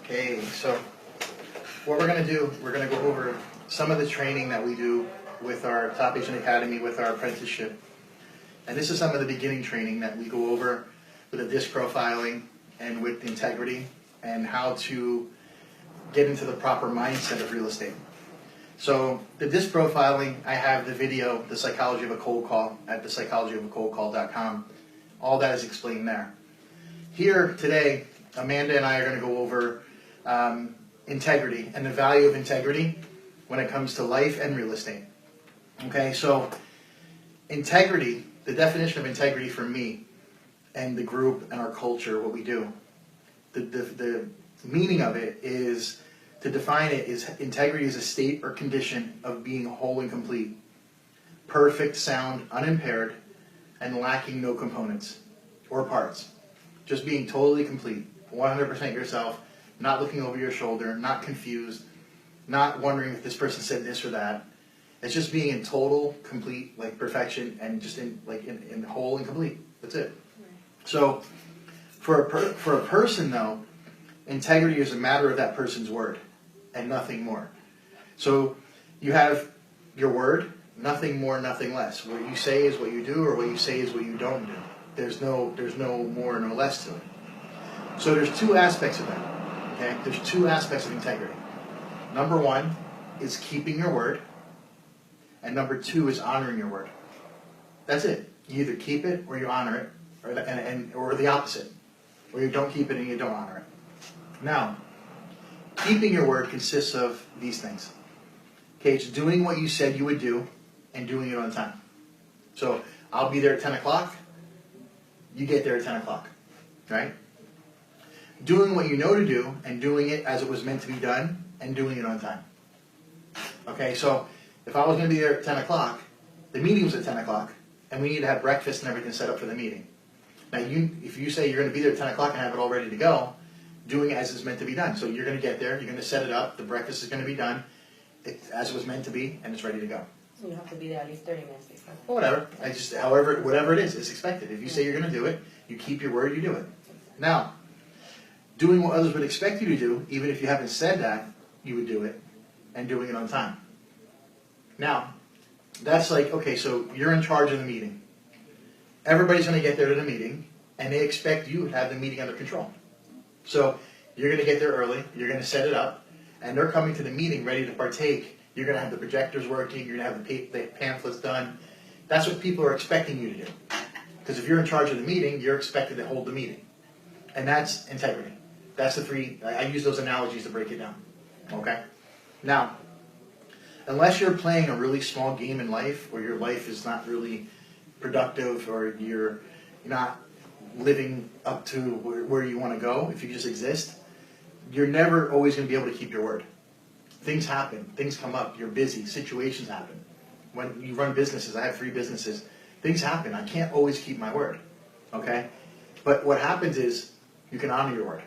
Okay, so what we're going to do, we're going to go over some of the training that we do with our Top Agent Academy, with our apprenticeship. And this is some of the beginning training that we go over with the disc profiling and with integrity and how to get into the proper mindset of real estate. So the disc profiling, I have the video, The Psychology of a Cold Call, at thepsychologyofacoldcall.com. All that is explained there. Here today, Amanda and I are going to go over integrity and the value of integrity when it comes to life and real estate. Okay, so integrity, the definition of integrity for me and the group and our culture, what we do, the meaning of it is, to define it, is integrity is a state or condition of being whole and complete, perfect, sound, unimpaired, and lacking no components or parts. Just being totally complete, 100% yourself, not looking over your shoulder, not confused, not wondering if this person said this or that. It's just being in total, complete, like perfection, and just in whole and complete. That's it. So for a person though, integrity is a matter of that person's word and nothing more. So you have your word, nothing more, nothing less. What you say is what you do, or what you say is what you don't do. There's no more, no less to it. So there's two aspects of that. Okay? There's two aspects of integrity. Number one is keeping your word, and number two is honoring your word. That's it. You either keep it or you honor it, or the opposite. Or you don't keep it and you don't honor it. Now, keeping your word consists of these things. Okay, it's doing what you said you would do and doing it on time. So I'll be there at 10 o'clock. You get there at 10 o'clock, right? Doing what you know to do and doing it as it was meant to be done and doing it on time. Okay, so if I was going to be there at 10 o'clock, the meeting was at 10 o'clock, and we need to have breakfast and everything set up for the meeting. Now, if you say you're going to be there at 10 o'clock and have it all ready to go, doing it as it's meant to be done. So you're going to get there, you're going to set it up, the breakfast is going to be done as it was meant to be, and it's ready to go. So you have to be there at least 30 minutes before. Well, whatever, whatever it is, it's expected. If you say you're going to do it, you keep your word, you do it. Now, doing what others would expect you to do, even if you haven't said that, you would do it, and doing it on time. Now, that's like, okay, so you're in charge of the meeting. Everybody's going to get there to the meeting, and they expect you to have the meeting under control. So you're going to get there early, you're going to set it up, and they're coming to the meeting ready to partake. You're going to have the projectors working, you're going to have the pamphlets done. That's what people are expecting you to do. Because if you're in charge of the meeting, you're expected to hold the meeting. And that's integrity. That's the three, I use those analogies to break it down. Okay? Now, unless you're playing a really small game in life, or your life is not really productive, or you're not living up to where you want to go, if you just exist, you're never always going to be able to keep your word. Things happen, things come up, you're busy, situations happen. When you run businesses, I have 3 businesses, things happen. I can't always keep my word, okay? But what happens is, you can honor your word.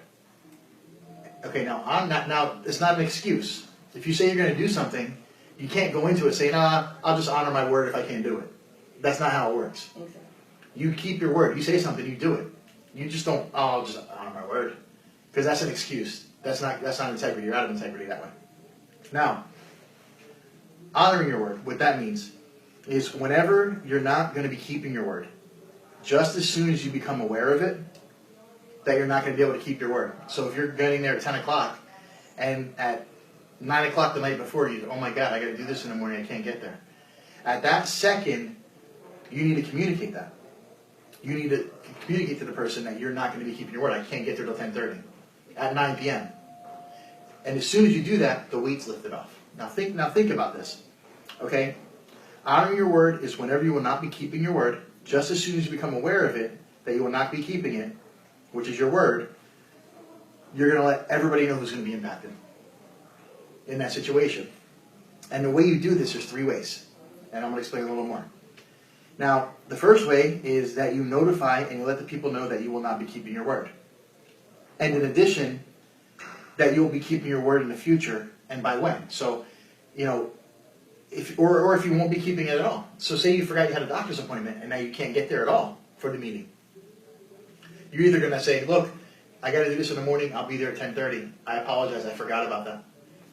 Okay, now it's not an excuse. If you say you're going to do something, you can't go into it saying, I'll just honor my word if I can't do it. That's not how it works. Exactly. You keep your word. You say something, you do it. You just don't, I'll just honor my word. Because that's an excuse. That's not integrity. You're out of integrity that way. Now, honoring your word, what that means is whenever you're not going to be keeping your word, just as soon as you become aware of it, that you're not going to be able to keep your word. So if you're getting there at 10 o'clock, and at 9 o'clock the night before, oh my God, I got to do this in the morning, I can't get there. At that second, you need to communicate that. You need to communicate to the person that you're not going to be keeping your word. I can't get there till 10:30, at 9 p.m. And as soon as you do that, the weight's lifted off. Now think about this. Okay? Honoring your word is whenever you will not be keeping your word, just as soon as you become aware of it, that you will not be keeping it, which is your word, you're going to let everybody know who's going to be impacted in that situation. And the way you do this, there's 3 ways. And I'm going to explain a little more. Now, the first way is that you notify and you let the people know that you will not be keeping your word. And in addition, that you'll be keeping your word in the future, and by when. So, if you won't be keeping it at all. So say you forgot you had a doctor's appointment, and now you can't get there at all for the meeting. You're either going to say, look, I got to do this in the morning. I'll be there at 10:30. I apologize. I forgot about that.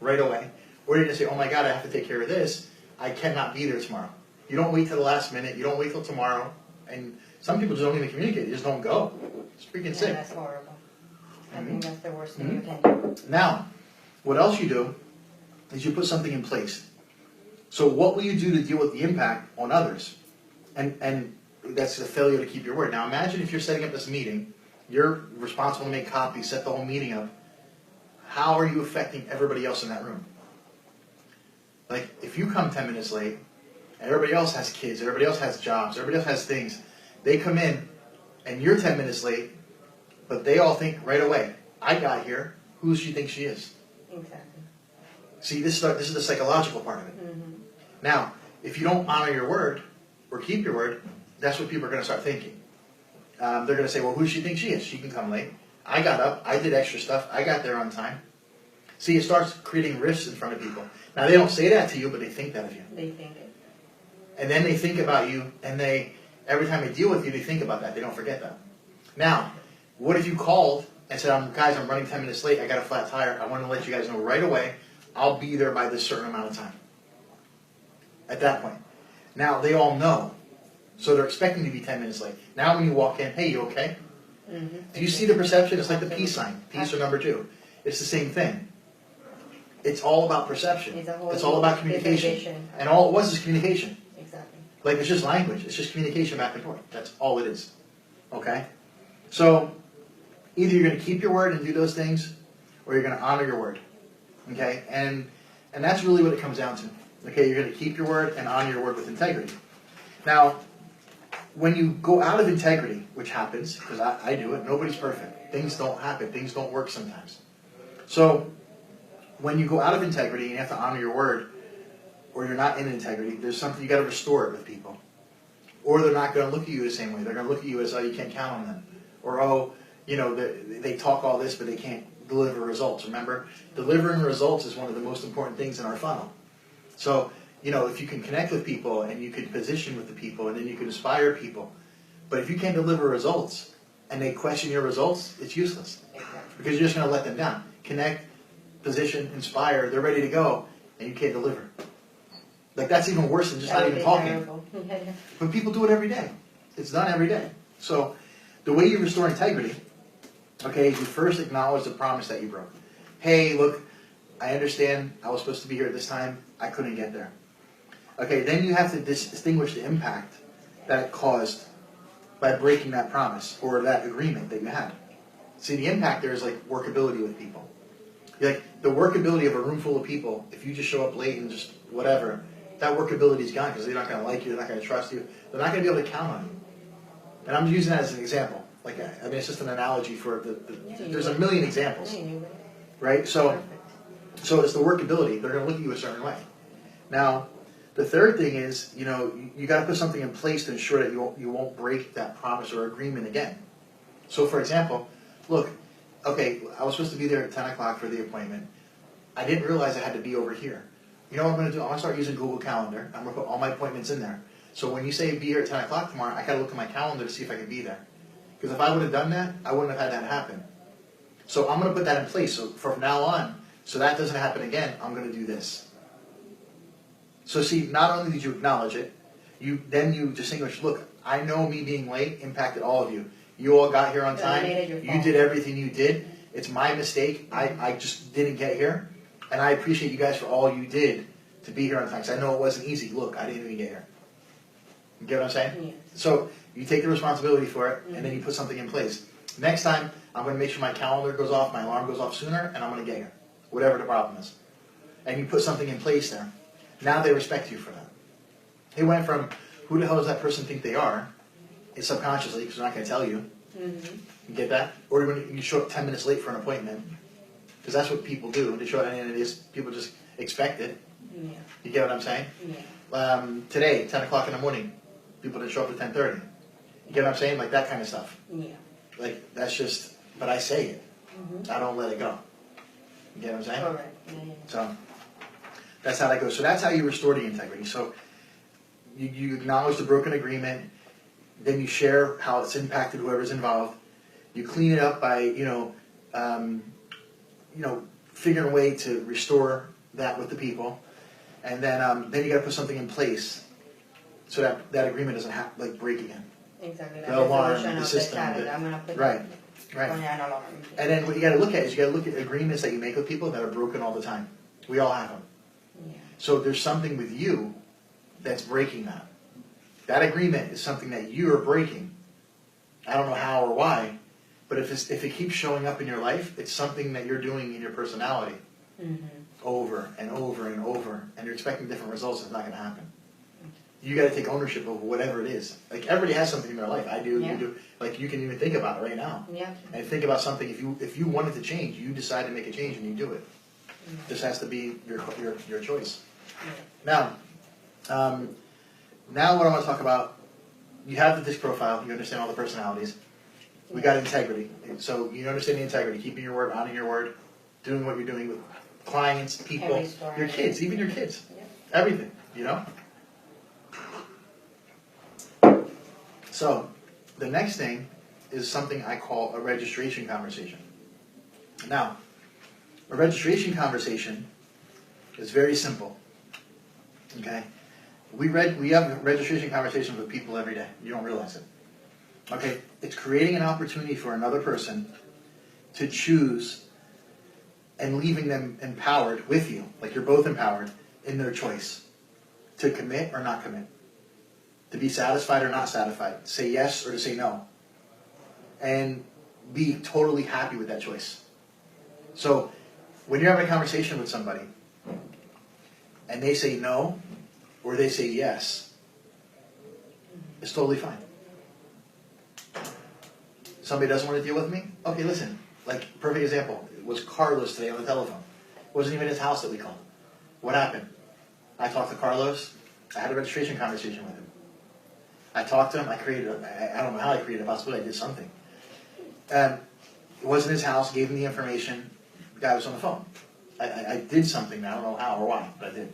Right away. Or you're going to say, oh my God, I have to take care of this. I cannot be there tomorrow. You don't wait till the last minute. You don't wait till tomorrow. And some people just don't even communicate. They just don't go. It's freaking sick. That's horrible. I think that's the worst thing you can do. Now, what else you do is you put something in place. So what will you do to deal with the impact on others? And that's the failure to keep your word. Now imagine if you're setting up this meeting, you're responsible to make copies, set the whole meeting up. How are you affecting everybody else in that room? Like, if you come 10 minutes late, everybody else has kids, everybody else has jobs, everybody else has things. They come in, and you're 10 minutes late, but they all think right away, I got here, who does she think she is? Exactly. See, this is the psychological part of it. Mm-hmm. Now, if you don't honor your word, or keep your word, that's what people are going to start thinking. They're going to say, well, who does she think she is? She can come late. I got up, I did extra stuff, I got there on time. See, it starts creating rifts in front of people. Now, they don't say that to you, but they think that of you. They think it. And then they think about you, and every time they deal with you, they think about that. They don't forget that. Now, what if you called and said, guys, I'm running 10 minutes late, I got a flat tire, I want to let you guys know right away, I'll be there by this certain amount of time. At that point. Now, they all know. So they're expecting to be 10 minutes late. Now when you walk in, hey, you okay? Mm-hmm. Do you see the perception? It's like the peace sign. Peace or number 2. It's the same thing. It's all about perception. It's all about communication. And all it was is communication. Exactly. Like, it's just language. It's just communication back and forth. That's all it is. Okay? So, either you're going to keep your word and do those things, or you're going to honor your word. Okay? And that's really what it comes down to. Okay? You're going to keep your word and honor your word with integrity. Now, when you go out of integrity, which happens, because I do it, nobody's perfect. Things don't happen. Things don't work sometimes. So, when you go out of integrity and you have to honor your word, or you're not in integrity, there's something you got to restore it with people. Or they're not going to look at you the same way. They're going to look at you as, oh, you can't count on them. Or, oh, you know, they talk all this, but they can't deliver results. Remember, delivering results is one of the most important things in our funnel. So, you know, if you can connect with people and you can position with the people and then you can inspire people. But if you can't deliver results and they question your results, it's useless. Exactly. Because you're just going to let them down. Connect, position, inspire, they're ready to go, and you can't deliver. Like, that's even worse than just not even talking. But people do it every day. It's done every day. So, the way you restore integrity, okay, is you first acknowledge the promise that you broke. Hey, look, I understand I was supposed to be here at this time. I couldn't get there. Okay, then you have to distinguish the impact that it caused by breaking that promise or that agreement that you had. See, the impact there is like workability with people. Like, the workability of a room full of people, if you just show up late and just whatever, that workability is gone because they're not going to like you, they're not going to trust you, they're not going to be able to count on you. And I'm using that as an example. Like, I mean, it's just an analogy for there's a million examples, right? So it's the workability. They're going to look at you a certain way. Now, the third thing is, you know, you got to put something in place to ensure that you won't break that promise or agreement again. So, for example, look, okay, I was supposed to be there at 10 o'clock for the appointment. I didn't realize I had to be over here. You know what I'm going to do? I'm going to start using Google Calendar. I'm going to put all my appointments in there. So when you say be here at 10 o'clock tomorrow, I got to look at my calendar to see if I can be there. Because if I would have done that, I wouldn't have had that happen. So I'm going to put that in place. So from now on, so that doesn't happen again, I'm going to do this. So see, not only did you acknowledge it, then you distinguish, look, I know me being late impacted all of you. You all got here on time. You did everything you did. It's my mistake. I just didn't get here. And I appreciate you guys for all you did to be here on time. Because I know it wasn't easy. Look, I didn't even get here. You get what I'm saying? Yes. So you take the responsibility for it, and then you put something in place. Next time, I'm going to make sure my calendar goes off, my alarm goes off sooner, and I'm going to get here. Whatever the problem is. And you put something in place there. Now they respect you for that. It went from, who the hell does that person think they are? It's subconsciously, because they're not going to tell you. Mm-hmm. You get that? Or when you show up 10 minutes late for an appointment. Because that's what people do. They show up, and it is, people just expect it. Yeah. You get what I'm saying? Yeah. Today, 10 o'clock in the morning, people didn't show up at 10:30. You get what I'm saying? Like that kind of stuff. Yeah. Like, that's just, but I say it. Mm-hmm. I don't let it go. You get what I'm saying? Correct. Yeah. So, that's how that goes. So that's how you restore the integrity. So, you acknowledge the broken agreement, then you share how it's impacted whoever's involved, You clean it up by, figuring a way to restore that with the people. And then you got to put something in place so that agreement doesn't break again. Exactly. The alarm, resolution the of system. static. I'm gonna put Right. on an alarm. And then what you got to look at is you got to look at agreements that you make with people that are broken all the time. We all have them. Yeah. So there's something with you that's breaking that. That agreement is something that you are breaking. I don't know how or why, but if it keeps showing up in your life, it's something that you're doing in your personality over and over and over, and you're expecting different results. It's not going to happen. You got to take ownership of whatever it is. Like everybody has something in their life. I do. Yeah. You do. Like you can even think about it right now. Yeah. And think about something. If you wanted to change, you decide to make a change and you do it. This has to be your choice. Yeah. Now what I want to talk about, you have the disc profile, you understand all the personalities. We got integrity. So you understand the integrity, keeping your word, honoring your word, doing what you're doing with clients, people, Every story. your kids, even your kids. Yeah. Everything, So the next thing is something I call a registration conversation. Now, a registration conversation is very simple. Okay? We have registration conversations with people every day. You don't realize it. Okay? It's creating an opportunity for another person to choose and leaving them empowered with you, like you're both empowered in their choice to commit or not commit, to be satisfied or not satisfied, to say yes or to say no, and be totally happy with that choice. So when you're having a conversation with somebody and they say no or they say yes, it's totally fine. Somebody doesn't want to deal with me? Okay, listen. Like, perfect example. It was Carlos today on the telephone. It wasn't even his house that we called. What happened? I talked to Carlos. I had a registration conversation with him. I talked to him. I don't know how I created a possibility. I did something. It wasn't his house. Gave him the information. The guy was on the phone. I did something. I don't know how or why, but I did.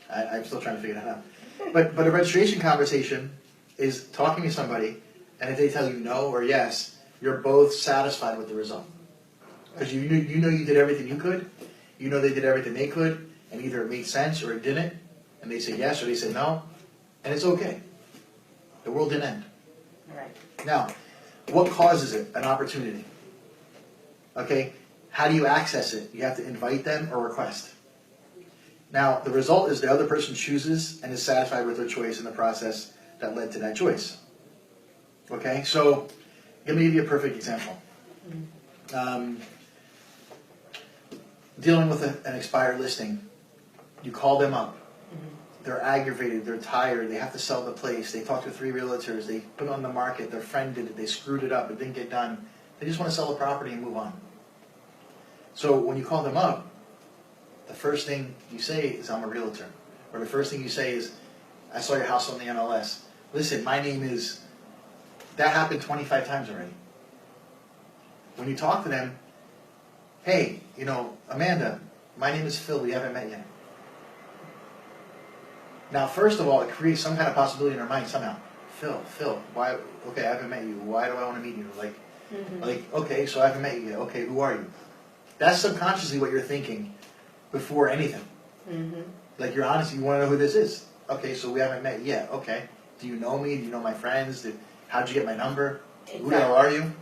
I'm still trying to figure that out. But a registration conversation is talking to somebody, and if they tell you no or yes, you're both satisfied with the result. Because you know you did everything you could, you know they did everything they could, and either it made sense or it didn't, and they say yes or they say no, and it's okay. The world didn't end. Right. Now, what causes it? An opportunity. Okay? How do you access it? You have to invite them or request. Now, the result is the other person chooses and is satisfied with their choice in the process that led to that choice. Okay? So, let me give you a perfect example. Dealing with an expired listing, you call them up. They're aggravated, they're tired, they have to sell the place, they talk to 3 realtors, they put it on the market, their friend did it, they screwed it up, it didn't get done. They just want to sell the property and move on. So when you call them up, the first thing you say is, I'm a realtor. Or the first thing you say is, I saw your house on the MLS. Listen, my name is... That happened 25 times already. When you talk to them, hey, Amanda, my name is Phil, we haven't met yet. Now, first of all, it creates some kind of possibility in their mind somehow. Phil, why? Okay, I haven't met you. Why do I want to meet you? Okay, so I haven't met you yet. Okay, who are you? That's subconsciously what you're thinking before anything. Like you're honest, you want to know who this is. Okay, so we haven't met yet. Okay, do you know me? Do you know my friends? How'd you get my number? Who the hell are you?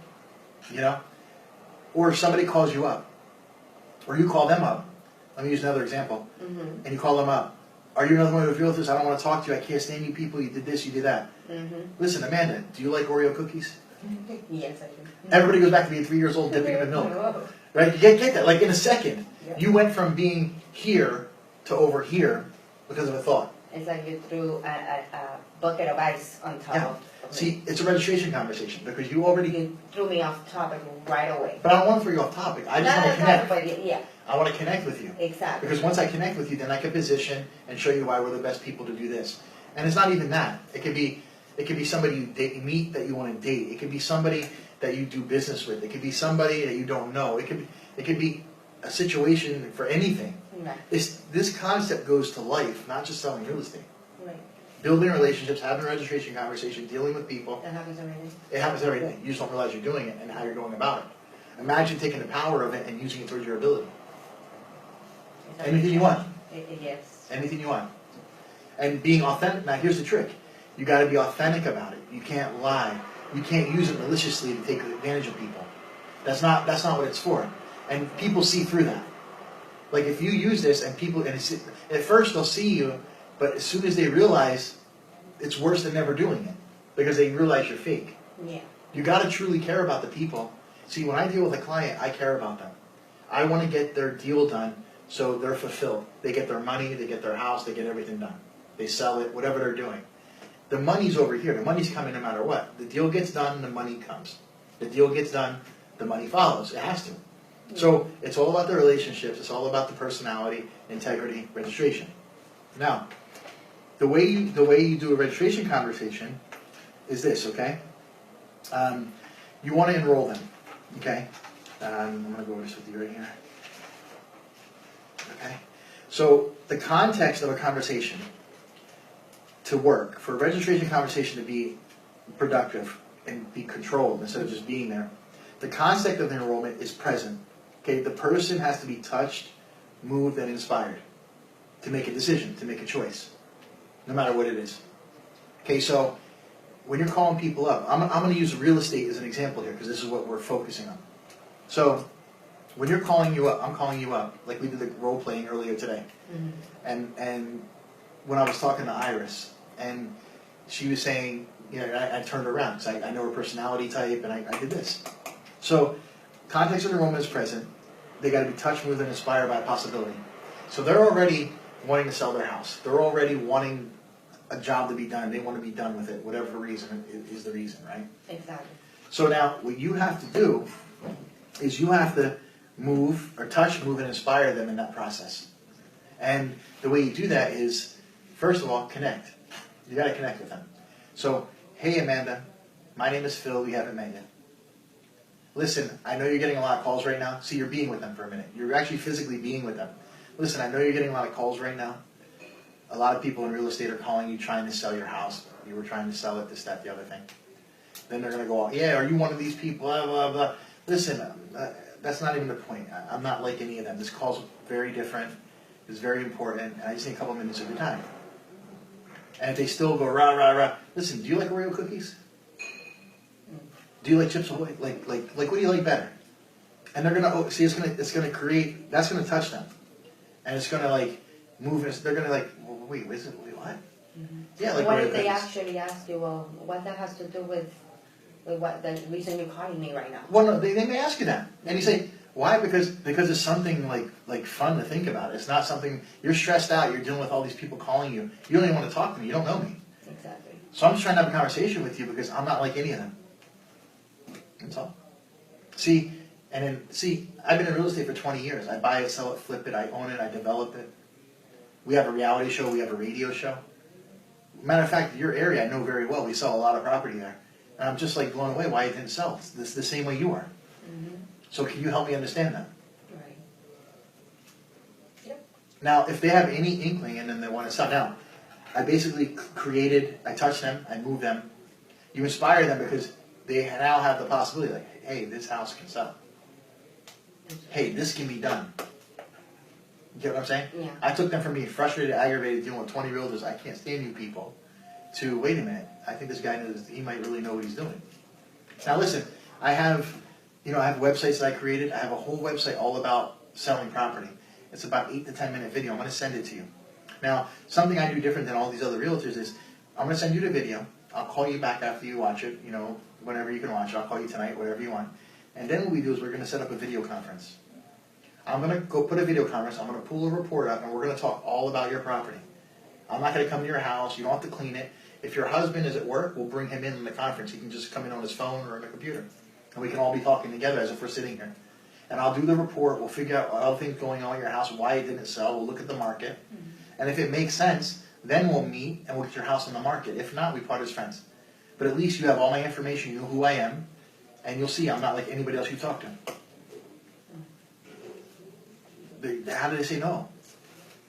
Or if somebody calls you up, or you call them up. Let me use another example. And you call them up. Are you another one of those realtors? I don't want to talk to you. I can't stand you people. You did this, you did that. Listen, Amanda, do you like Oreo cookies? Yes, I do. Everybody goes back to being 3 years old dipping them in milk. Right? You get that. Like in a second. Yeah. You went from being here to over here because of a thought. It's like you threw a bucket of ice on top of me. See, it's a registration conversation because you already... You threw me off topic right away. But I don't want to throw you off topic. I just want to connect. But yeah. I want to connect with you. Exactly. Because once I connect with you, then I can position and show you why we're the best people to do this. And it's not even that. It could be somebody you meet that you want to date. It could be somebody that you do business with. It could be somebody that you don't know. It could be a situation for anything. Right. This concept goes to life, not just selling real estate. Right. Building relationships, having a registration conversation, dealing with people. That happens every day. It happens every day. You just don't realize you're doing it and how you're going about it. Imagine taking the power of it and using it towards your ability. Anything you want. Yes. Anything you want. And being authentic. Now here's the trick. You got to be authentic about it. You can't lie. You can't use it maliciously to take advantage of people. That's not what it's for. And people see through that. Like if you use this and people, and at first they'll see you, but as soon as they realize, it's worse than never doing it because they realize you're fake. Yeah. You got to truly care about the people. See, when I deal with a client, I care about them. I want to get their deal done so they're fulfilled. They get their money, they get their house, they get everything done. They sell it, whatever they're doing. The money's over here. The money's coming no matter what. The deal gets done, the money comes. The deal gets done, the money follows. It has to. So it's all about the relationships. It's all about the personality, integrity, registration. Now, the way you do a registration conversation is this, okay? You want to enroll them, okay? I'm going to go over this with you right here. Okay? So the context of a conversation to work, for a registration conversation to be productive and be controlled instead of just being there, the concept of the enrollment is present. Okay? The person has to be touched, moved, and inspired to make a decision, to make a choice, no matter what it is. Okay, so when you're calling people up, I'm going to use real estate as an example here because this is what we're focusing on. So when you're calling you up, I'm calling you up, like we did the role playing earlier today. Mm-hmm. And when I was talking to Iris, and she was saying, you know, I turned around because I know her personality type, and I did this. So context of the enrollment is present. They got to be touched, moved, and inspired by a possibility. So they're already wanting to sell their house. They're already wanting a job to be done. They want to be done with it, whatever reason is the reason, right? Exactly. So now what you have to do is you have to move or touch, move, and inspire them in that process. And the way you do that is, first of all, connect. You got to connect with them. So, hey Amanda, my name is Phil. We haven't met yet. Listen, I know you're getting a lot of calls right now. See, you're being with them for a minute. You're actually physically being with them. Listen, I know you're getting a lot of calls right now. A lot of people in real estate are calling you trying to sell your house. You were trying to sell it, this, that, the other thing. Then they're going to go, yeah, are you one of these people, blah, blah, blah. Listen, that's not even the point. I'm not like any of them. This call's very different. It's very important. And I just need a couple minutes of your time. And if they still go, rah, rah, rah. Listen, do you like Oreo cookies? Do you like Chips Ahoy? Like what do you like better? And they're going to, see, it's going to create, that's going to touch them. And it's going to like move, they're going to like, well, wait, what? Mm-hmm. Yeah, like what if they actually ask you, well, what that has to do with what the reason you're calling me right now? Well, no, they may ask you that, and you say, why? Because it's something like fun to think about. It's not something you're stressed out. You're dealing with all these people calling you. You don't even want to talk to me. You don't know me. Exactly. So I'm just trying to have a conversation with you because I'm not like any of them. That's all. See, I've been in real estate for 20 years. I buy it, sell it, flip it. I own it. I develop it. We have a reality show. We have a radio show. Matter of fact, your area I know very well. We sell a lot of property there. And I'm just like blown away why it didn't sell. It's the same way you are. Mm-hmm. So can you help me understand that? Right. Yep. Now, if they have any inkling and then they want to sell, now, I basically I touch them, I move them. You inspire them because they now have the possibility, like, hey, this house can sell. Hey, this can be done. You get what I'm saying? Yeah. I took them from being frustrated, aggravated, dealing with 20 realtors, I can't stand you people, to, wait a minute, I think this guy knows, he might really know what he's doing. Now listen, I have websites that I created. I have a whole website all about selling property. It's about 8 to 10 minute video. I'm going to send it to you. Now, something I do different than all these other realtors is I'm going to send you the video. I'll call you back after you watch it, whenever you can watch it. I'll call you tonight, whatever you want. And then what we do is we're going to set up a video conference. I'm going to go put a video conference. I'm going to pull a report up, and we're going to talk all about your property. I'm not going to come to your house. You don't have to clean it. If your husband is at work, we'll bring him in the conference. He can just come in on his phone or on a computer. And we can all be talking together as if we're sitting here. And I'll do the report. We'll figure out other things going on in your house, why it didn't sell. We'll look at the market. Mm-hmm. And if it makes sense, then we'll meet and we'll get your house on the market. If not, we part as friends. But at least you have all my information. You know who I am. And you'll see I'm not like anybody else you talk to. How do they say no?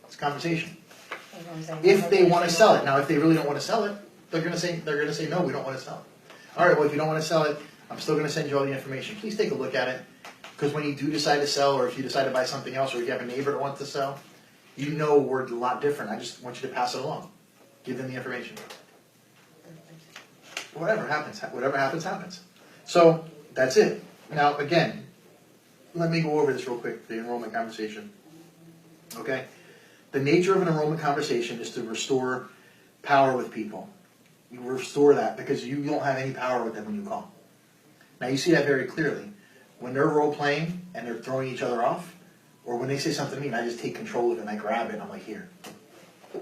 It's a conversation. That's what I'm saying. If they want to sell it. Now, if they really don't want to sell it, they're going to say no, we don't want to sell it. All right, well, if you don't want to sell it, I'm still going to send you all the information. Please take a look at it, because when you do decide to sell, or if you decide to buy something else, or if you have a neighbor that wants to sell, you know we're a lot different. I just want you to pass it along. Give them the information. Whatever happens, happens. So that's it. Now, again, let me go over this real quick, the enrollment conversation. Okay? The nature of an enrollment conversation is to restore power with people. You restore that because you don't have any power with them when you call. Now, you see that very clearly. When they're role-playing and they're throwing each other off, or when they say something to me and I just take control of it and I grab it and I'm like, here.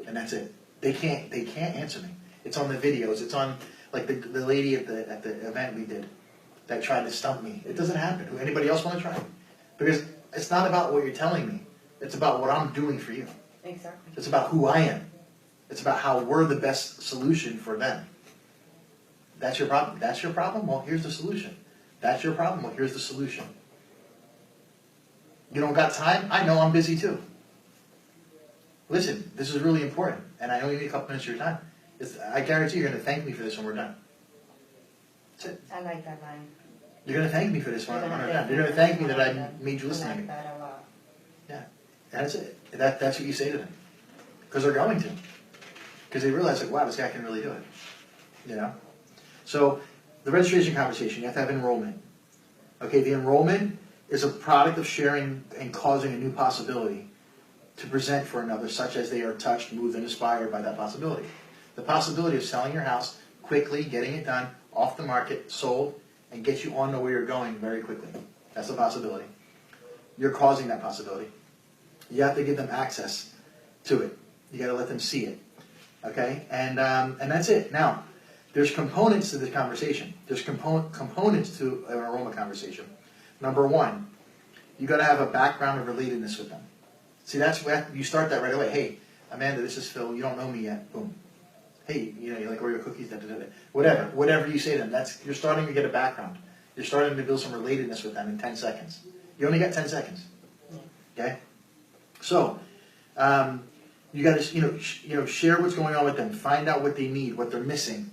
And that's it. They can't answer me. It's on the videos. It's on, like the lady at the event we did that tried to stump me. It doesn't happen. Anybody else want to try? Because it's not about what you're telling me. It's about what I'm doing for you. Exactly. It's about who I am. It's about how we're the best solution for them. That's your problem. That's your problem? Well, here's the solution. That's your problem? Well, here's the solution. You don't got time? I know I'm busy too. Listen, this is really important, and I only need a couple minutes of your time. I guarantee you're going to thank me for this when we're done. That's it. I like that line. You're going to thank me for this when we're done. You're going to thank me that I made you listen to me. I like that a lot. Yeah, that's it. That's what you say to them. Because they're going to. Because they realize, like, wow, this guy can really do it. You know? So, the registration conversation, you have to have enrollment. Okay, the enrollment is a product of sharing and causing a new possibility to present for another, such as they are touched, moved, and inspired by that possibility. The possibility of selling your house quickly, getting it done, off the market, sold, and get you on to where you're going very quickly. That's a possibility. You're causing that possibility. You have to give them access to it. You got to let them see it. Okay, and that's it. Now, there's components to this conversation. There's components to an enrollment conversation. Number one, you got to have a background of relatedness with them. See, that's where you start that right away. Hey, Amanda, this is Phil. You don't know me yet. Boom. Hey, you know, you like Oreo cookies. Da, da, da, da. Whatever you say to them. You're starting to get a background. You're starting to build some relatedness with them in 10 seconds. You only got 10 seconds. Okay. So, you got to share what's going on with them. Find out what they need, what they're missing.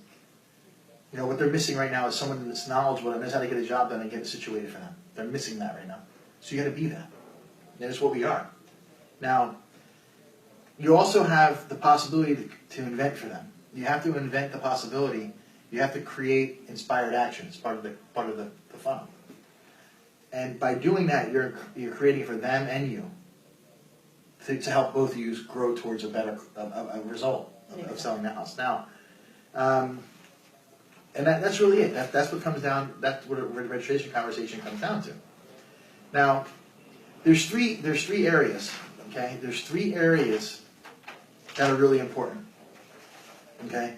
You know, what they're missing right now is someone that's knowledgeable and knows how to get a job done and get it situated for them. They're missing that right now. So you got to be that. That is what we are. Now, you also have the possibility to invent for them. You have to invent the possibility. You have to create inspired actions, part of the funnel. And by doing that, you're creating for them and you to help both of you grow towards a better result of selling the house. Now, and that's really it. That's what comes down. That's what a registration conversation comes down to. Now, there's three areas. Okay, there's three areas that are really important. Okay,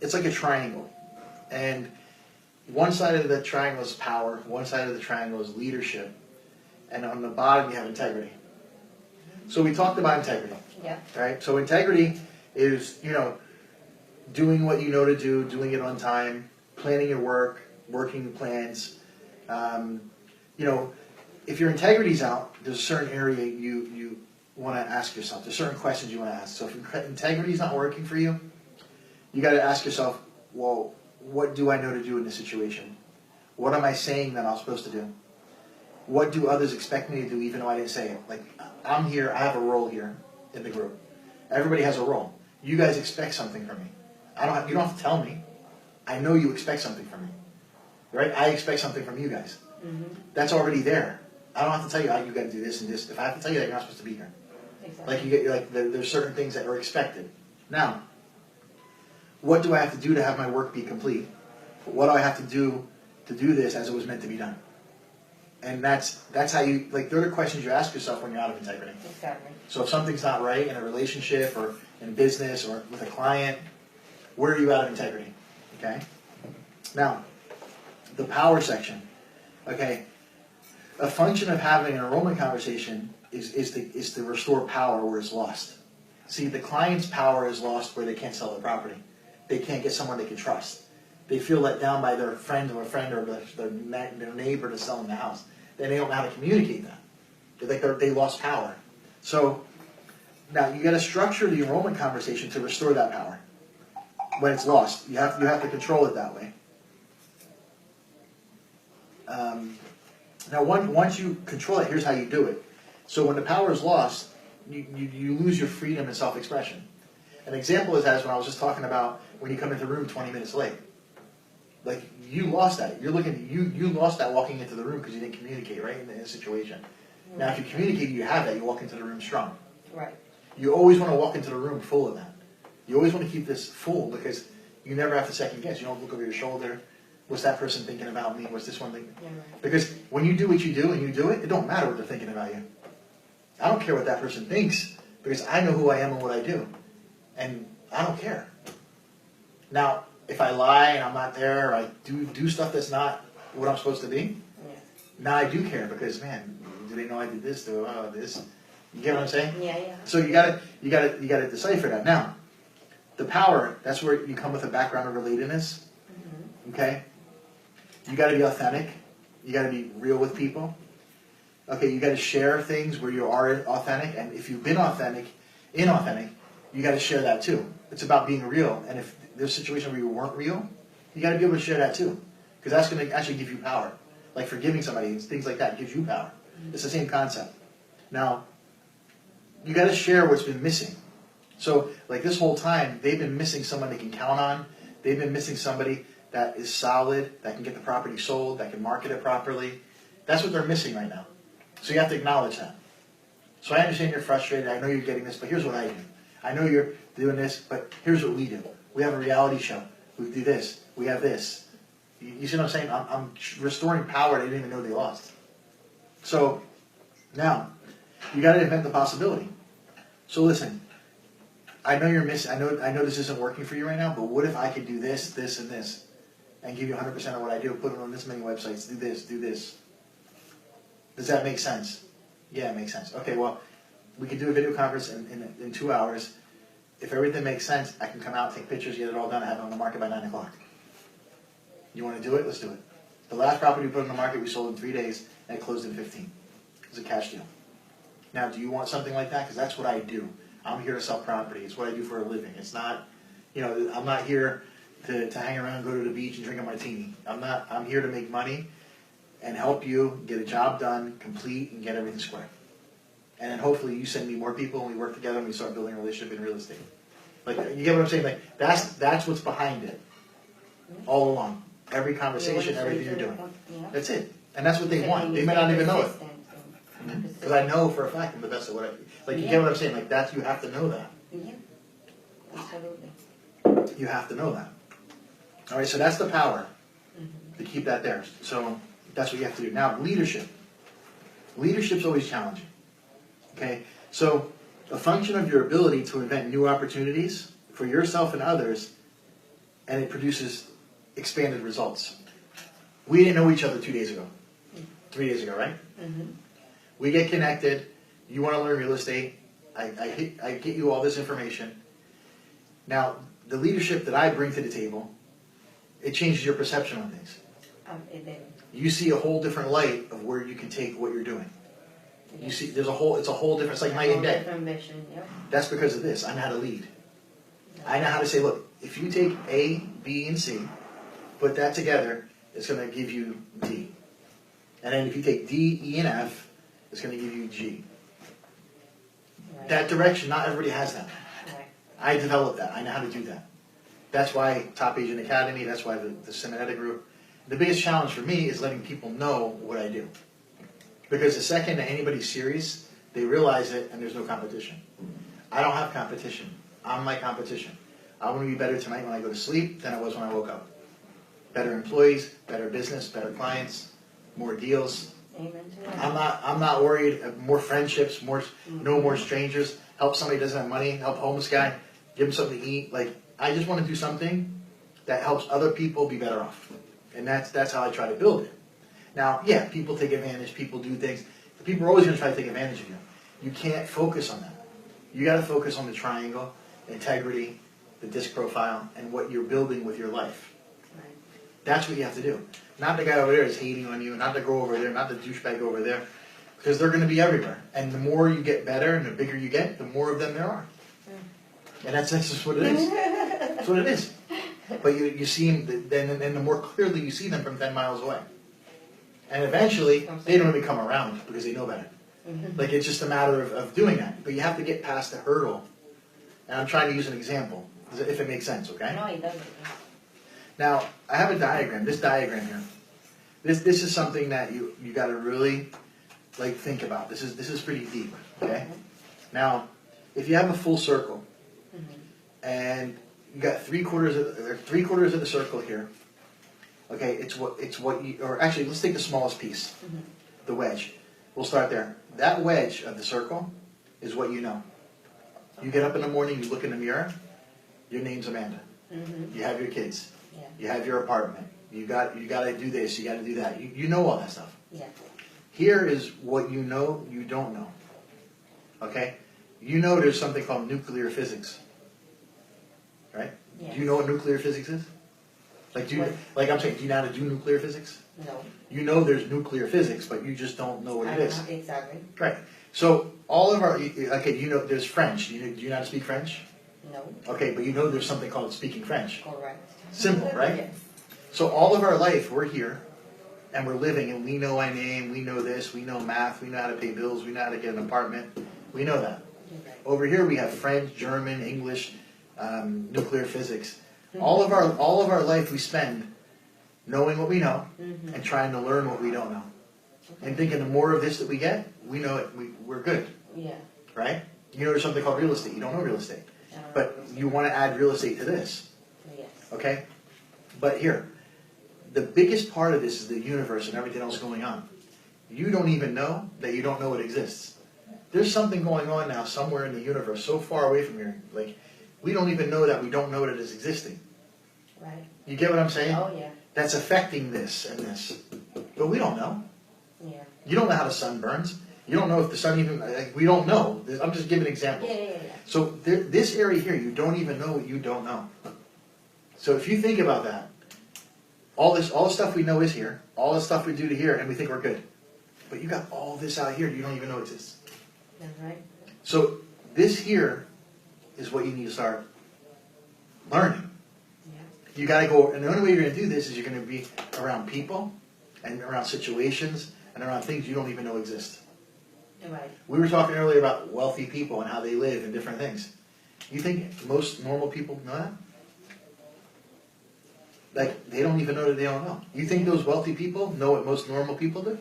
it's like a triangle, and one side of the triangle is power. One side of the triangle is leadership, and on the bottom you have integrity. So we talked about integrity. Yeah. Right. So integrity is, doing what you know to do, doing it on time, planning your work, working plans. If your integrity's out, there's a certain area you want to ask yourself. There's certain questions you want to ask. So if your integrity's not working for you, you got to ask yourself, well, what do I know to do in this situation? What am I saying that I'm supposed to do? What do others expect me to do even though I didn't say it? Like, I'm here, I have a role here in the group. Everybody has a role. You guys expect something from me. You don't have to tell me. I know you expect something from me. Right? I expect something from you guys. Mm-hmm. That's already there. I don't have to tell you, you got to do this and this. If I have to tell you that, you're not supposed to be here. Exactly. There's certain things that are expected. Now, what do I have to do to have my work be complete? What do I have to do this as it was meant to be done? And that's how they're the questions you ask yourself when you're out of integrity. Exactly. So if something's not right in a relationship or in business or with a client, where are you out of integrity? Okay? Now, the power section. Okay? A function of having an enrollment conversation is to restore power where it's lost. See, the client's power is lost where they can't sell their property. They can't get someone they can trust. They feel let down by their friend or their neighbor to sell them the house. Then they don't know how to communicate that. They lost power. So Now you got to structure the enrollment conversation to restore that power when it's lost. You have to control it that way. Now once you control it, here's how you do it. So when the power is lost, you lose your freedom and self-expression. An example is as when I was just talking about when you come into the room 20 minutes late. Like you lost that. You lost that walking into the room because you didn't communicate, right, in a situation. Mm-hmm. Now if you communicate, you have that. You walk into the room strong. Right. You always want to walk into the room full of that. You always want to keep this full because you never have to second guess. You don't look over your shoulder. What's that person thinking about me? What's this one thinking? Yeah, right. Because when you do what you do and you do it, it don't matter what they're thinking about you. I don't care what that person thinks because I know who I am and what I do. And I don't care. Now, if I lie and I'm not there, or I do stuff that's not what I'm supposed to be, Yeah. now I do care because, man, do they know I did this? This? You get what I'm saying? Yeah, yeah. So you gotta decipher that. Now, the power, that's where you come with a background of relatedness. Mm-hmm. Okay? You gotta be authentic. You gotta be real with people. Okay, you gotta share things where you are authentic, and if you've been inauthentic, you gotta share that too. It's about being real, and if there's a situation where you weren't real, you gotta be able to share that too. Because that's gonna actually give you power. Like forgiving somebody, things like that gives you power. It's the same concept. Now, you got to share what's been missing. So, like this whole time, they've been missing someone they can count on. They've been missing somebody that is solid, that can get the property sold, that can market it properly. That's what they're missing right now. So you have to acknowledge that. So I understand you're frustrated. I know you're getting this, but here's what I do. I know you're doing this, but here's what we do. We have a reality show. We do this. We have this. You see what I'm saying? I'm restoring power they didn't even know they lost. So now, you got to invent the possibility. So listen, I know you're missing. I know this isn't working for you right now. But what if I could do this, this, and this, and give you 100% of what I do? Put it on this many websites. Do this. Do this. Does that make sense? Yeah, it makes sense. Okay, well, we could do a video conference in 2 hours. If everything makes sense, I can come out, take pictures, get it all done, and have it on the market by 9 o'clock. You want to do it? Let's do it. The last property we put on the market, we sold in 3 days, and it closed in 15. It was a cash deal. Now, do you want something like that? Because that's what I do. I'm here to sell property. It's what I do for a living. It's not, I'm not here to hang around, go to the beach, and drink a martini. I'm here to make money and help you get a job done, complete, and get everything square. And then hopefully you send me more people, and we work together, and we start building a relationship in real estate. Like, you get what I'm saying? Like, that's what's behind it all along. Every conversation, everything you're doing. That's it. And that's what they want. They may not even know it. Because I know for a fact I'm the best at what I do. Like, you get what I'm saying? Like, you have to know that. Yeah, absolutely. You have to know that. All right, so that's the power to keep that there. So that's what you have to do. Now, leadership. Leadership's always challenging. Okay? So a function of your ability to invent new opportunities for yourself and others, and it produces expanded results. We didn't know each other 2 days ago. 3 days ago, right? Mm-hmm. We get connected. You want to learn real estate. I get you all this information. Now, the leadership that I bring to the table, it changes your perception on things. It did. You see a whole different light of where you can take what you're doing. You see, it's a whole different, it's like night and day. Different vision, yeah. That's because of this. I know how to lead. I know how to say, look, if you take A, B, and C, put that together, it's going to give you D. And then if you take D, E, and F, it's going to give you G. Right. That direction, not everybody has that. Right. I developed that. I know how to do that. That's why Top Agent Academy, that's why the Simonetta group. The biggest challenge for me is letting people know what I do. Because the second that anybody's serious, they realize it and there's no competition. I don't have competition. I'm my competition. I want to be better tonight when I go to sleep than I was when I woke up. Better employees, better business, better clients, more deals. Amen to that. I'm not worried. More friendships, no more strangers. Help somebody who doesn't have money. Help a homeless guy. Give him something to eat. Like, I just want to do something that helps other people be better off. And that's how I try to build it. Now, yeah, people take advantage. People do things. People are always going to try to take advantage of you. You can't focus on that. You got to focus on the triangle, integrity, the disc profile, and what you're building with your life. Right. That's what you have to do. Not the guy over there is hating on you, not the girl over there, not the douchebag over there. because they're going to be everywhere. And the more you get better and the bigger you get, the more of them there are. And that's just what it is. That's what it is. But you see them, then the more clearly you see them from 10 miles away. And eventually, they don't even come around because they know better. Like, it's just a matter of doing that. But you have to get past the hurdle. And I'm trying to use an example, if it makes sense, okay? No, it doesn't. Now, I have a diagram, this diagram here. This is something that you got to really, like, think about. This is pretty deep, okay? Now, if you have a full circle, and you got 3/4 of the circle here, okay, it's what you, or actually, let's take the smallest piece, the wedge. We'll start there. That wedge of the circle is what you know. You get up in the morning, you look in the mirror, your name's Amanda. You have your kids. Yeah. You have your apartment. You got to do this, you got to do that. You know all that stuff. Yeah. Here is what you know you don't know. Okay? You know there's something called nuclear physics. Right? Yes. Do you know what nuclear physics is? Like I'm saying, do you know how to do nuclear physics? No. You know there's nuclear physics, but you just don't know what it is. Exactly. Right. So all of our, okay, you know there's French. Do you know how to speak French? No. Okay, but you know there's something called speaking French. Correct. Simple, right? Yes. So all of our life, we're here, and we're living, and we know our name, we know this, we know math, we know how to pay bills, we know how to get an apartment. We know that. Okay. Over here we have French, German, English, nuclear physics. All of our life we spend knowing what we know and trying to learn what we don't know. And thinking the more of this that we get, we know it, we're good. Yeah. Right? You know there's something called real estate. You don't know real estate. But you want to add real estate to this. Yes. Okay? But here, the biggest part of this is the universe and everything else going on. You don't even know that you don't know it exists. There's something going on now somewhere in the universe so far away from here. Like, we don't even know that we don't know that it is existing. Right. You get what I'm saying? Oh, yeah. That's affecting this and this. But we don't know. Yeah. You don't know how the sun burns. You don't know if the sun even, like, we don't know. I'm just giving examples. Yeah. So this area here, you don't even know what you don't know. So if you think about that, all the stuff we know is here, all the stuff we do to here, and we think we're good. But you got all this out here you don't even know exists. That's right. So this here is what you need to start learning. Yeah. You got to go, and the only way you're going to do this is you're going to be around people and around situations and around things you don't even know exist. Right. We were talking earlier about wealthy people and how they live and different things. You think most normal people know that? Like, they don't even know that they don't know. You think those wealthy people know what most normal people do?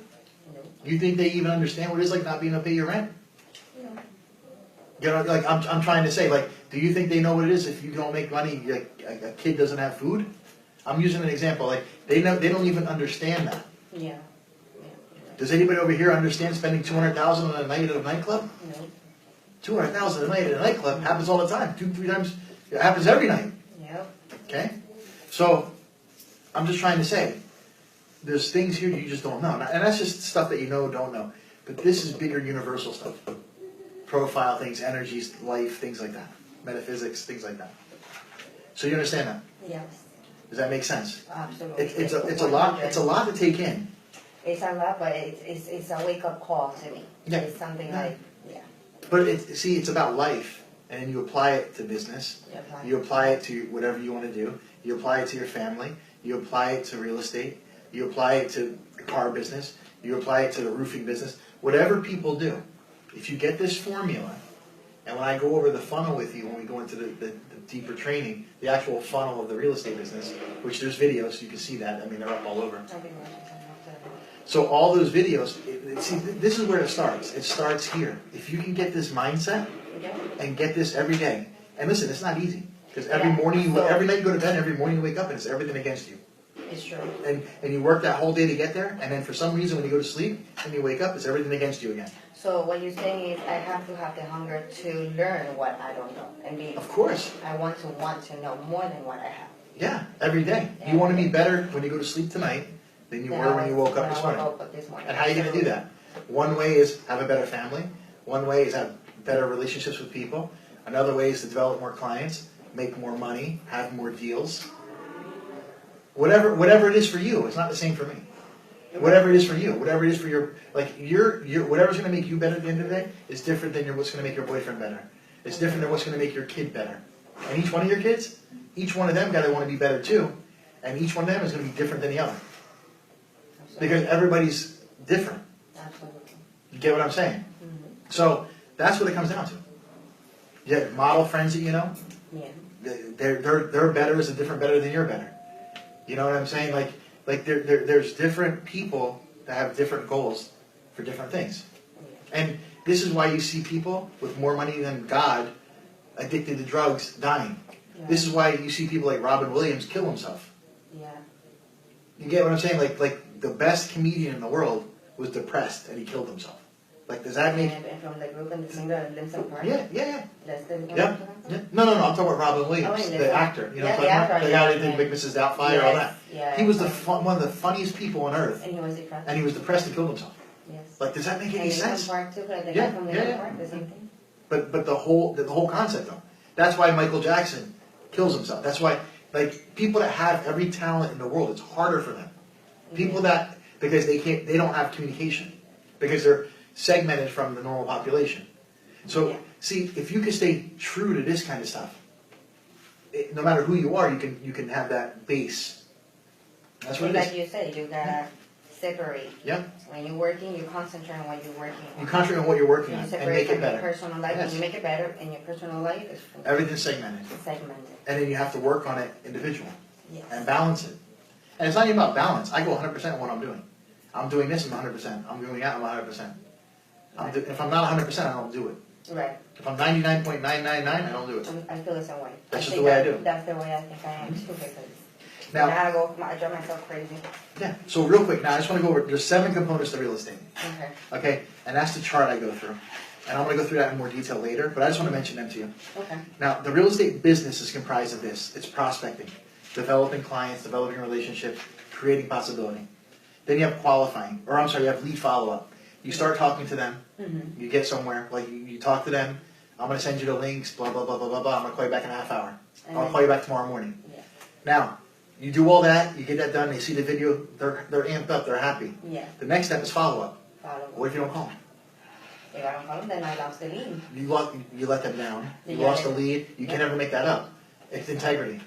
No. You think they even understand what it's like not being able to pay your rent? No. You know, like I'm trying to say, like, do you think they know what it is if you don't make money, like a kid doesn't have food? I'm using an example. Like, they don't even understand that. Yeah. Does anybody over here understand spending $200,000 on a night at a nightclub? No. $200,000 a night at a nightclub happens all the time, 2-3 times. It happens every night. Yep. Okay, so I'm just trying to say, there's things here you just don't know, and that's just stuff that you know, don't know. But this is bigger, universal stuff. Profile things, energies, life, things like that, metaphysics, things like that. So you understand that? Yes. Does that make sense? Absolutely. It's a lot. It's a lot to take in. It's a lot, but it's a wake up call to me. Yeah. It's something like But it's about life, and you apply it to business. You apply it to whatever you want to do. You apply it to your family. You apply it to real estate. You apply it to the car business. You apply it to the roofing business. Whatever people do, if you get this formula, and when I go over the funnel with you, when we go into the deeper training, the actual funnel of the real estate business, which there's videos, so you can see that. I mean, they're up all over. So all those videos, see, this is where it starts. It starts here. If you can get this mindset and get this every day, and listen, it's not easy because every morning, every night you go to bed, every morning you wake up, and it's everything against you. It's true. And you work that whole day to get there, and then for some reason when you go to sleep and you wake up, it's everything against you again. So what you're saying is I have to have the hunger to learn what I don't know, and be. Of course. I want to know more than what I have. Yeah, every day. You want to be better when you go to sleep tonight than you were when you woke up this morning. And how are you going to do that? One way is have a better family. One way is have better relationships with people. Another way is to develop more clients, make more money, have more deals. Whatever it is for you, it's not the same for me. Whatever it is for you, whatever it is for your, like, your, whatever's gonna make you better at the end of the day is different than what's gonna make your boyfriend better. It's different than what's gonna make your kid better. And each one of your kids, each one of them gotta wanna be better too, and each one of them is gonna be different than the other. Because everybody's different. Absolutely. You get what I'm saying? So, that's what it comes down to. You have model friends that you know, Yeah. their better is a different better than your better. You know what I'm saying? Like there's different people that have different goals for different things. And this is why you see people with more money than God addicted to drugs dying. Yeah. This is why you see people like Robin Williams kill himself. Yeah. You get what I'm saying? Like the best comedian in the world was depressed and he killed himself. Like, does that make... And from the group and the singer Lindsay Park? Yeah. That's the one Yeah. I'm talking about? No, I'm talking about Robin Williams, Oh, the actor. You know, yeah, what the I'm talking about? actor, The guy that yeah. did Big Mrs. Doubtfire, all that. Yeah. He was one of the funniest people on earth, And he was depressed. and he was depressed and killed himself. Yes. Like, does that make any And sense? Park too, like the Yeah, guy from yeah, Lincoln yeah. Park, the same thing. But the whole concept though. That's why Michael Jackson kills himself. That's why, like, people that have every talent in the world, it's harder for them. People that, because they don't have communication, because they're segmented from the normal population. So, see, if you can stay true to this kind of stuff, no matter who you are, you can have that base. That's what it Like is. you said, you gotta separate. Yeah. When you're working, you concentrate on what you're working on. You concentrate on what you're working You on and separate make it from your better. personal life, Yes. and you make it better, and your personal life is Everything's segmented. segmented. And then you have to work on it individually Yes. and balance it. And it's not even about balance. I go 100% on what I'm doing. I'm doing this, I'm 100%. I'm doing that, I'm 100%. If I'm not 100%, I don't do it. Right. If I'm 99.999, I don't do it. I feel the same way. That's just think the way I do. That's the way I think I am too, because Now, I drive myself crazy. yeah, so real quick, now I just want to go over, there's 7 components to real estate. Okay. Okay, and that's the chart I go through. And I'm going to go through that in more detail later, but I just want to mention them to you. Okay. Now, the real estate business is comprised of this. It's prospecting, developing clients, developing relationships, creating possibility. Then you have qualifying, or I'm sorry, you have lead follow-up. You start talking to them, you get somewhere, like you talk to them, I'm going to send you the links, blah, blah, blah, blah, blah, blah, I'm going to call you back in a half hour. I'll call you back tomorrow morning. Yeah. Now, you do all that, you get that done, they see the video, they're amped up, they're happy. Yeah. The next step is follow-up. Follow. What if you don't call them? If I don't call them, then I lost the lead. You let them down, you Yeah. lost the lead, you can never make that up. It's integrity.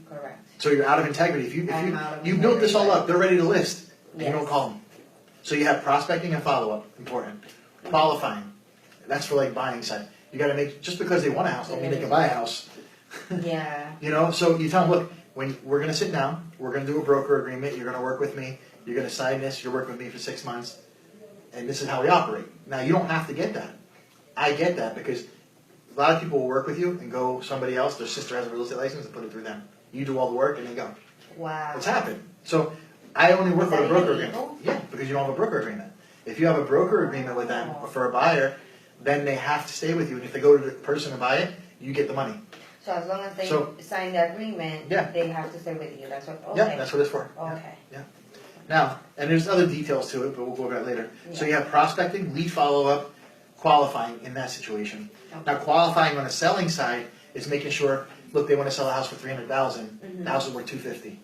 Correct. So you're out of integrity. If I'm out of you built this all integrity. up, they're ready to list, and you Yes. don't call them. So you have prospecting and follow-up, important. Qualifying, that's for like buying side. You got to make, just because they want a house, don't mean they can buy a house. Yeah. You know, so you tell them, look, when we're going to sit down, we're going to do a broker agreement, you're going to work with me, you're going to sign this, you're working with me for 6 months, and this is how we operate. Now, you don't have to get that. I get that because a lot of people will work with you and go somebody else, their sister has a real estate license, and put it through them. You do all the work and they go. Wow. It's happened. So I only work Is with a that broker even agreement. legal? Yeah, because you don't have a broker agreement. If you have a broker agreement with them for a buyer, then they have to stay with you. And if they go to the person to buy it, you get the money. So as long as they So- sign the agreement, Yeah. they have to stay with you. That's what. Okay. Yeah, that's what it's for. Okay. Yeah. Now, and there's other details to it, but we'll go over that later. So Yeah. you have prospecting, lead follow-up, qualifying in that situation. Okay. Now, qualifying on the selling side is making sure, look, they want to sell a house for $300,000. The house is worth $250,000.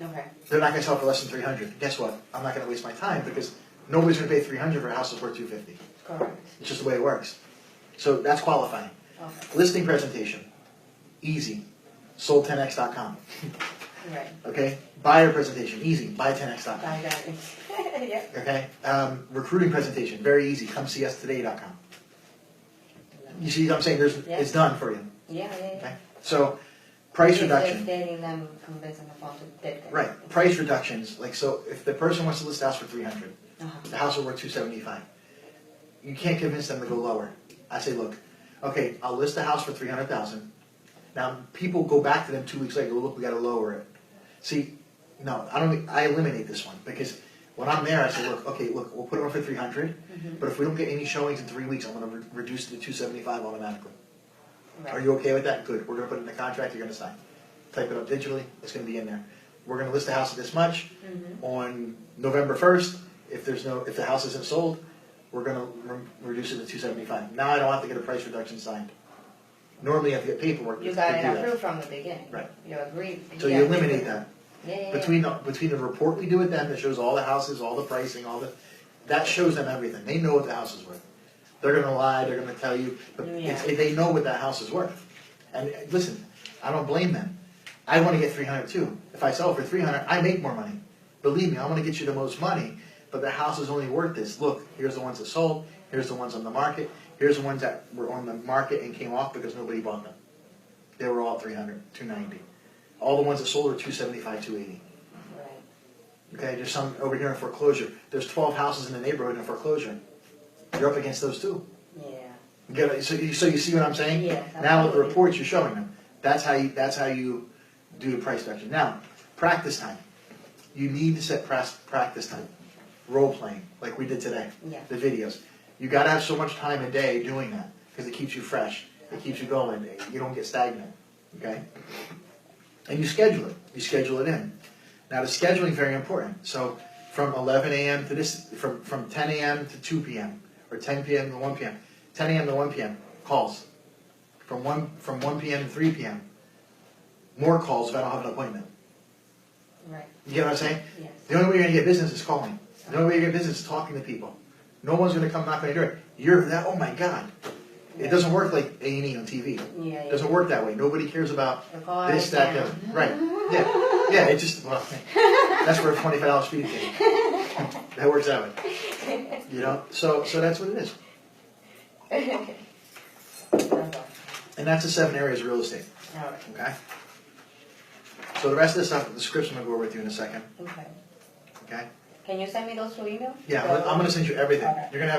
Okay. They're not going to sell for less than $300,000. Guess what? I'm not going to waste my time because nobody's going to pay $300,000 for a house that's worth $250,000. Correct. It's just the way it works. So that's qualifying. Okay. Listing presentation, easy. Sold10x.com. Right. Okay. Buyer presentation, easy. Buy10x.com. I got it. Yeah. Okay. Recruiting presentation, very easy. Come see us today.com. You see what I'm saying? Yeah. It's done for you. Yeah. Okay. So price It's reduction. just getting them convinced on the phone to get them. Right. Price reductions. Like, so if the person wants to list the house for $300,000, Uh-huh. the house will worth $275,000. You can't convince them to go lower. I say, look, okay, I'll list the house for $300,000. Now people go back to them 2 weeks later. Look, we got to lower it. See, no, I don't. I eliminate this one because when I'm there, I say, look, okay, look, we'll put it on for $300,000. But if we don't get any showings in 3 weeks, I'm going to reduce it to $275,000 automatically. Right. Are you okay with that? Good. We're going to put it in the contract. You're going to sign. Type it up digitally. It's going to be in there. We're going to list the house at this much on November 1st. If the house isn't sold, we're going to reduce it to $275,000. Now I don't have to get a price reduction signed. Normally you have to get paperwork. You to got do it that. approved from the beginning. Right. You agreed. So you eliminate that. Yeah. Between the report we do with them that shows all the houses, all the pricing, that shows them everything. They know what the house is worth. They're gonna lie, they're gonna tell you, but they know what that house is worth. And listen, I don't blame them. I want to get 300 too. If I sell it for 300, I make more money. Believe me, I want to get you the most money, but the house is only worth this. Look, here's the ones that sold, here's the ones on the market, here's the ones that were on the market and came off because nobody bought them. They were all 300, 290. All the ones that sold were 275, 280. Right. Okay, there's some over here in foreclosure. There's 12 houses in the neighborhood in foreclosure. You're up against those too. Yeah. So you see what I'm saying? Yeah. Now with the reports you're showing them, that's how you do the price reduction. Now, practice time. You need to set practice time. Role playing, like we did today. Yeah. The videos. You got to have so much time a day doing that because it keeps you fresh. It keeps you going. You don't get stagnant. Okay. And you schedule it. You schedule it in. Now the scheduling is very important. So from 11 a.m. to this, from 10 a.m. to 2 p.m. or 10 p.m. to 1 p.m. 10 a.m. to 1 p.m. calls. From 1 p.m. to 3 p.m. more calls if I don't have an appointment. Right. You get what I'm saying? Yes. The only way you're going to get business is calling. The only way you're going to get business is talking to people. No one's going to come knock on your door. You're that. Oh my God. It doesn't work like A&E on TV. Yeah. It doesn't work that way. Nobody cares about car this, that, down. that. Right. Yeah. It just, well, that's for a $25 speeding ticket. That works that way. You know? So that's what it is. And that's the 7 areas of real estate. All right. Okay? So the rest of the stuff, the description, I'll go over with you in a second. Okay. Okay? Can you send me those two emails? Yeah, I'm going to send you everything. Okay. You're going to have